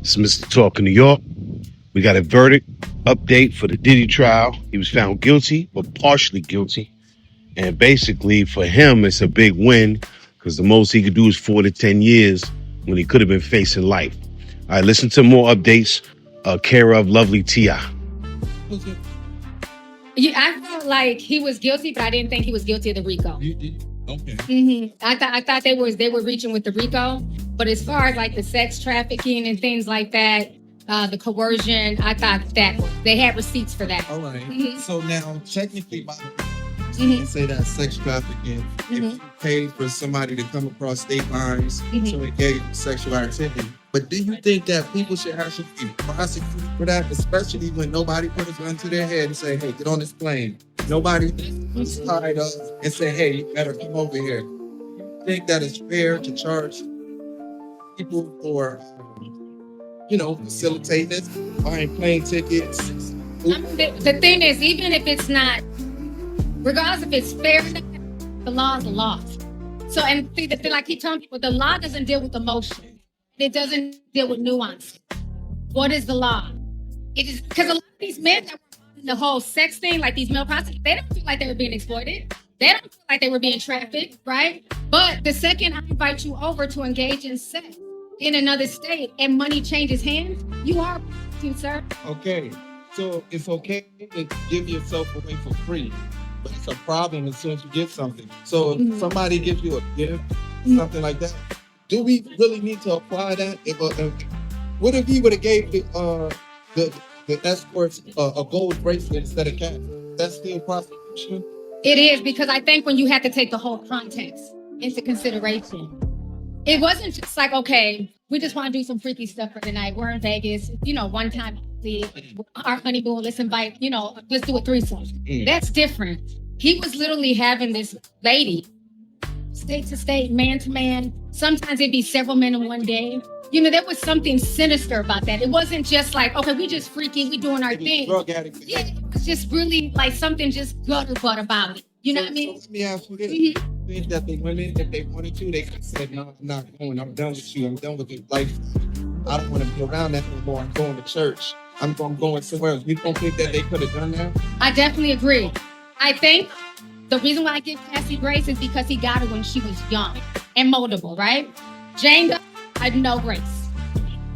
It's Mr. Talk in New York. We got a verdict update for the Diddy trial. He was found guilty, but partially guilty. And basically, for him, it's a big win because the most he could do is 4 to 10 years when he could have been facing life. All right, listen to more updates. Care of Lovely T.I. Yeah, I felt like he was guilty, but I didn't think he was guilty of the RICO. Okay. I thought they were reaching with the RICO, but as far as like the sex trafficking and things like that, the coercion, I thought that they had receipts for that. All right. Mhm. So now, technically, by you can say that sex trafficking, if you pay for somebody to come across state lines to engage in sexual activity. But do you think that people should actually be prosecuted for that, especially when nobody put a gun to their head and say, hey, get on this plane? Nobody was tied up and say, hey, you better come over here. You think that it's fair to charge people for, facilitating this, buying plane tickets? The thing is, even if it's not, regardless if it's fair or not, the law is the law. So, and see, the thing, like he telling people, the law doesn't deal with emotion. It doesn't deal with nuance. What is the law? It is because a lot of these men that were in the whole sex thing, like these male prostitutes, they don't feel like they were being exploited. They don't feel like they were being trafficked, right? But the second I invite you over to engage in sex in another state and money changes hands, you are a prostitute, sir. Okay, so it's okay to give yourself away for free, but it's a problem as soon as you get something. So if somebody gives you a gift, something like that, do we really need to apply that? What if he would have gave the escorts a gold bracelet instead of cash? That's still prostitution? It is, because I think when you have to take the whole context into consideration, it wasn't just like, okay, we just want to do some freaky stuff for the night. We're in Vegas, one time, our honeymoon, let's invite, let's do a threesome. That's different. He was literally having this lady, state to state, man to man. Sometimes it'd be several men in one day. There was something sinister about that. It wasn't just like, okay, we just freaky, we doing our thing. Drug addict. Yeah, it was just really like something just gutter butt about it. You know what I mean? So let me ask you this. You think that the women, if they wanted to, they could have said, no, I'm not going. I'm done with you. I'm done with your life. I don't want to be around that anymore. I'm going to church. I'm going somewhere else. You don't think that they could have done that? I definitely agree. I think the reason why I give Cassie grace is because he got her when she was young and moldable, right? Jane Doe had no grace.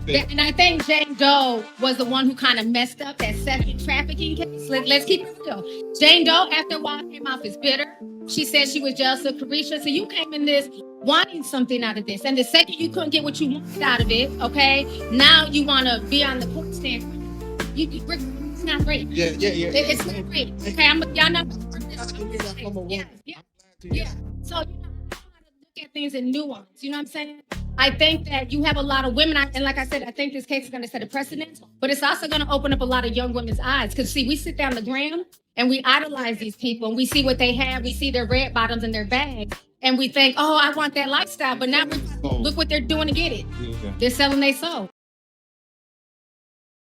And I think Jane Doe was the one who kind of messed up that sex trafficking case. Let's keep it real. Jane Doe, after a while, came off as bitter. She said she was jealous of Carisha. So you came in this wanting something out of this. And the second you couldn't get what you wanted out of it, okay, now you want to be on the court stand. It's not great. Yeah. It's not great. Okay, y'all know. Yeah. So, you know how to look at things in nuance. You know what I'm saying? I think that you have a lot of women, and like I said, I think this case is going to set a precedent, but it's also going to open up a lot of young women's eyes. Because, see, we sit down the gram and we idolize these people and we see what they have. We see their red bottoms and their bags. And we think, oh, I want that lifestyle. But now look what they're doing to get it. They're selling their soul.